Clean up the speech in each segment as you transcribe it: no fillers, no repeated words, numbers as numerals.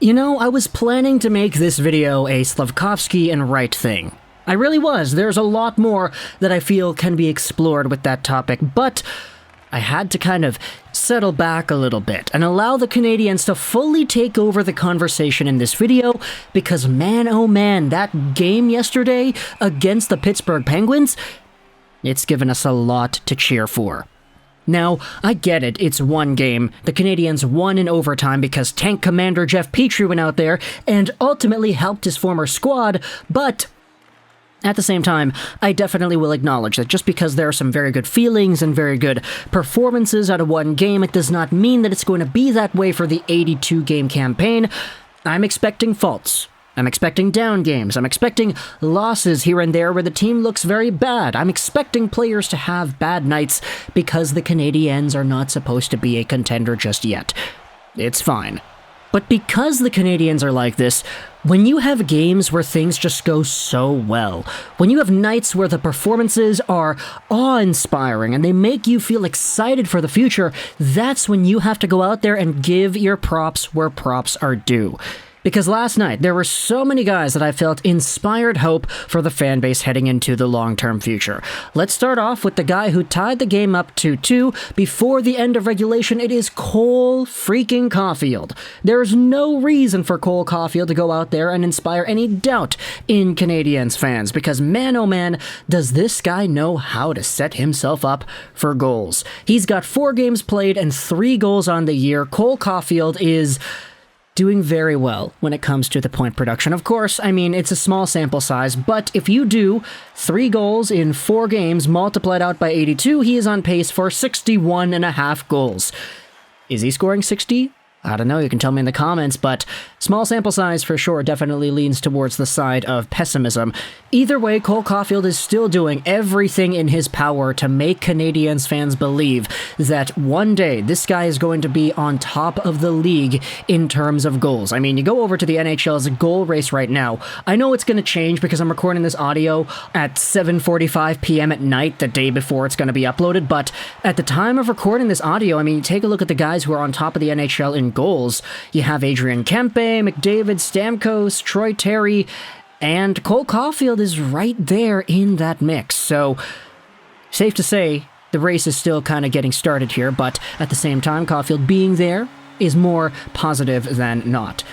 You know, I was planning to make this video a Slafkovsky and Wright thing. I really was. There's a lot more that I feel can be explored with that topic, but I had to kind of settle back a little bit and allow the Canadiens to fully take over the conversation in this video, because man oh man, that game yesterday against the Pittsburgh Penguins, it's given us a lot to cheer for. Now, I get it, it's one game. The Canadiens won in overtime because tank commander Jeff Petrie went out there and ultimately helped his former squad, but at the same time, I definitely will acknowledge that just because there are some very good feelings and very good performances out of one game, it does not mean that it's going to be that way for the 82-game campaign. I'm expecting faults. I'm expecting down games. I'm expecting losses here and there where the team looks very bad. I'm expecting players to have bad nights because the Canadiens are not supposed to be a contender just yet. It's fine. But because the Canadiens are like this, when you have games where things just go so well, when you have nights where the performances are awe-inspiring and they make you feel excited for the future, that's when you have to go out there and give your props where props are due. Because last night, there were so many guys that I felt inspired hope for the fan base heading into the long-term future. Let's start off with the guy who tied the game up 2-2 before the end of regulation. It is Cole freaking Caulfield. There's no reason for Cole Caulfield to go out there and inspire any doubt in Canadiens fans, because man oh man, does this guy know how to set himself up for goals. He's got 4 games played and 3 goals on the year. Cole Caulfield is doing very well when it comes to the point production. Of course, I mean, it's a small sample size, but if you do 3 goals in 4 games multiplied out by 82, he is on pace for 61.5 goals. Is he scoring 60? I don't know, you can tell me in the comments, but small sample size for sure definitely leans towards the side of pessimism. Either way, Cole Caulfield is still doing everything in his power to make Canadiens fans believe that one day this guy is going to be on top of the league in terms of goals. I mean, you go over to the NHL's goal race right now. I know it's going to change because I'm recording this audio at 7:45 p.m. at night, the day before it's going to be uploaded, but at the time of recording this audio, I mean, take a look at the guys who are on top of the NHL in goals. You have Adrian Kempe, McDavid, Stamkos, Troy Terry, and Cole Caulfield is right there in that mix. So, safe to say, the race is still kind of getting started here, but at the same time, Caulfield being there is more positive than not.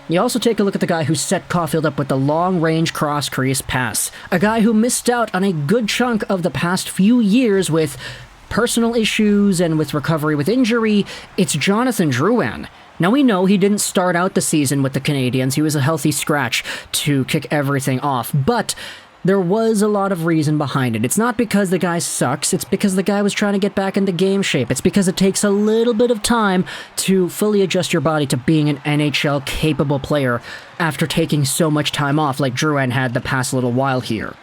You also take a look at the guy who set Caulfield up with the long-range cross-crease pass. A guy who missed out on a good chunk of the past few years with personal issues and with recovery with injury. It's Jonathan Drouin. Now, we know he didn't start out the season with the Canadiens. He was a healthy scratch to kick everything off, but there was a lot of reason behind it. It's not because the guy sucks, it's because the guy was trying to get back into game shape. It's because it takes a little bit of time to fully adjust your body to being an NHL-capable player after taking so much time off like Drouin had the past little while here.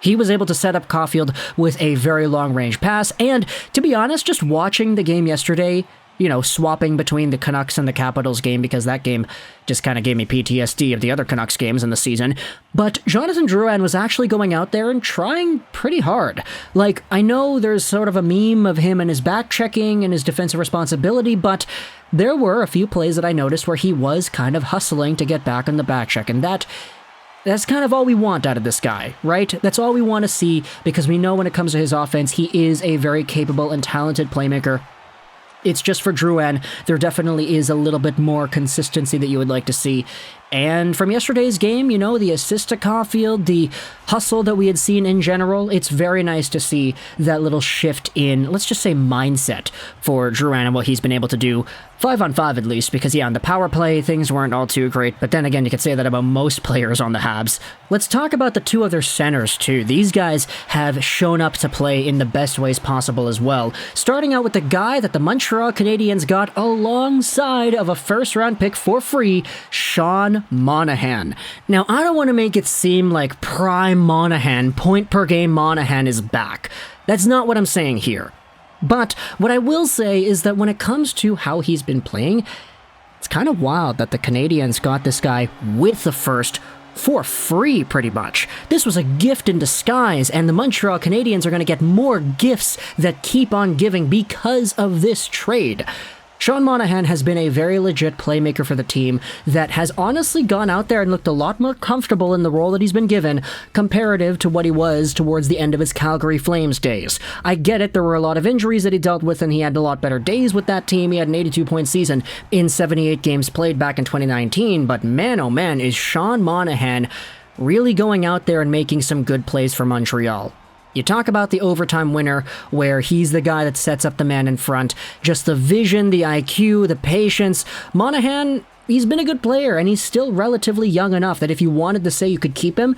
He was able to set up Caulfield with a very long-range pass, and to be honest, just watching the game yesterday, you know, swapping between the Canucks and the Capitals game, because that game just kind of gave me PTSD of the other Canucks games in the season. But Jonathan Drouin was actually going out there and trying pretty hard. Like, I know there's sort of a meme of him and his back-checking and his defensive responsibility, but there were a few plays that I noticed where he was kind of hustling to get back on the back-check, and that's kind of all we want out of this guy, right? That's all we want to see, because we know when it comes to his offense, he is a very capable and talented playmaker. It's just for Drouin, there definitely is a little bit more consistency that you would like to see. And from yesterday's game, you know, the assist to Caulfield, the hustle that we had seen in general, it's very nice to see that little shift in, let's just say, mindset for Drouin and what he's been able to do 5-on-5 at least, because yeah, on the power play, things weren't all too great, but then again, you could say that about most players on the Habs. Let's talk about the 2 other centers too. These guys have shown up to play in the best ways possible as well. Starting out with the guy that the Montreal Canadiens got alongside of a first-round pick for free, Sean Monahan. Now, I don't want to make it seem like prime Monahan, point-per-game Monahan is back. That's not what I'm saying here. But what I will say is that when it comes to how he's been playing, it's kind of wild that the Canadiens got this guy with the first for free, pretty much. This was a gift in disguise, and the Montreal Canadiens are going to get more gifts that keep on giving because of this trade. Sean Monahan has been a very legit playmaker for the team that has honestly gone out there and looked a lot more comfortable in the role that he's been given comparative to what he was towards the end of his Calgary Flames days. I get it, there were a lot of injuries that he dealt with and he had a lot better days with that team. He had an 82-point season in 78 games played back in 2019, but man oh man, is Sean Monahan really going out there and making some good plays for Montreal. You talk about the overtime winner, where he's the guy that sets up the man in front. Just the vision, the IQ, the patience. Monahan, he's been a good player, and he's still relatively young enough that if you wanted to say you could keep him,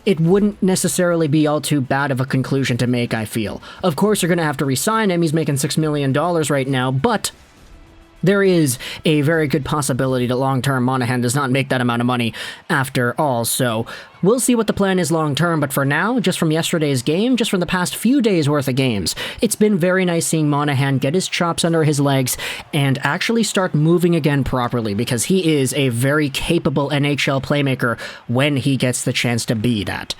it wouldn't necessarily be all too bad of a conclusion to make, I feel. Of course, you're going to have to re-sign him. He's making $6 million right now, but there is a very good possibility that long-term Monahan does not make that amount of money after all, so we'll see what the plan is long-term, but for now, just from yesterday's game, just from the past few days worth of games, it's been very nice seeing Monahan get his chops under his legs and actually start moving again properly, because he is a very capable NHL playmaker when he gets the chance to be that.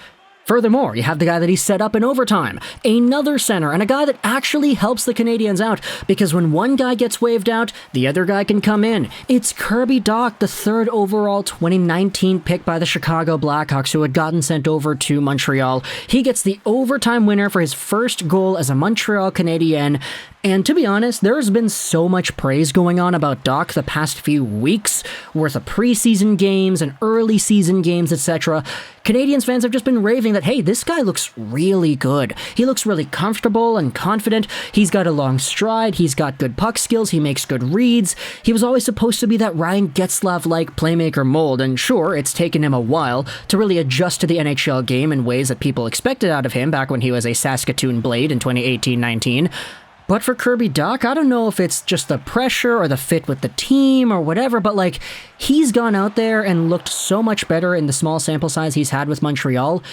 Furthermore, you have the guy that he set up in overtime, another center, and a guy that actually helps the Canadiens out, because when one guy gets waved out, the other guy can come in. It's Kirby Dach, the 3rd overall 2019 pick by the Chicago Blackhawks, who had gotten sent over to Montreal. He gets the overtime winner for his first goal as a Montreal Canadien. And to be honest, there's been so much praise going on about Dach the past few weeks, worth of preseason games and early season games, etc. Canadiens fans have just been raving that, hey, this guy looks really good. He looks really comfortable and confident. He's got a long stride. He's got good puck skills. He makes good reads. He was always supposed to be that Ryan Getzlaf-like playmaker mold, and sure, it's taken him a while to really adjust to the NHL game in ways that people expected out of him back when he was a Saskatoon Blade in 2018-19. But for Kirby Dach, I don't know if it's just the pressure or the fit with the team or whatever, but like, he's gone out there and looked so much better in the small sample size he's had with Montreal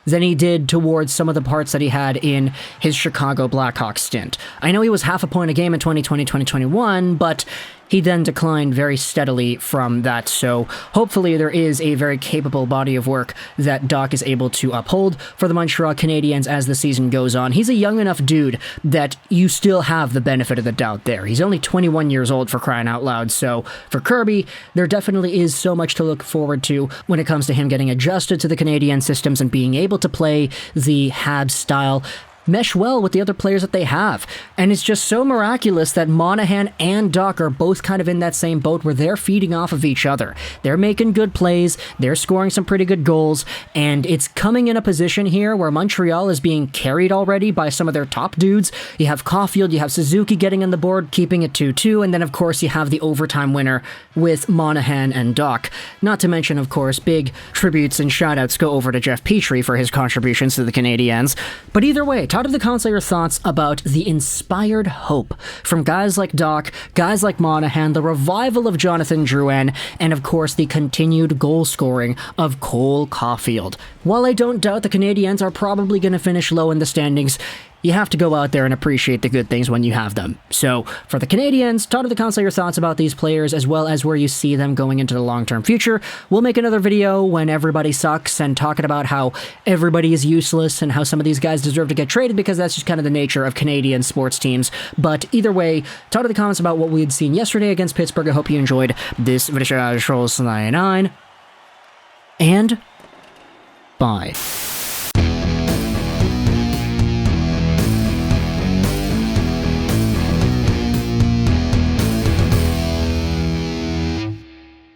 than he did towards some of the parts that he had in his Chicago Blackhawks stint. I know he was half a point a game in 2020-2021, but he then declined very steadily from that, so hopefully there is a very capable body of work that Dach is able to uphold for the Montreal Canadiens as the season goes on. He's a young enough dude that you still have the benefit of the doubt there. He's only 21 years old, for crying out loud, so for Kirby, there definitely is so much to look forward to when it comes to him getting adjusted to the Canadian systems and being able to play the Habs style, mesh well with the other players that they have. And it's just so miraculous that Monahan and Dach are both kind of in that same boat where they're feeding off of each other. They're making good plays, they're scoring some pretty good goals, and it's coming in a position here where Montreal is being carried already by some of their top dudes. You have Caufield, you have Suzuki getting on the board, keeping it 2-2, and then of course you have the overtime winner with Monahan and Dach. Not to mention, of course, big tributes and shoutouts go over to Jeff Petrie for his contributions to the Canadiens. But either way, talk to the console your thoughts about the inspired hope from guys like Dach, guys like Monahan, the revival of Jonathan Drouin, and of course the continued goal scoring of Cole Caulfield. While I don't doubt the Canadiens are probably going to finish low in the standings, you have to go out there and appreciate the good things when you have them. So, for the Canadiens, talk to the console your thoughts about these players as well as where you see them going into the long-term future. We'll make another video when everybody sucks and talking about how everybody is useless and how some of these guys deserve to get traded, because that's just kind of the nature of Canadian sports teams. But either way, talk to the comments about what we had seen yesterday against Pittsburgh. I hope you enjoyed this video. And bye.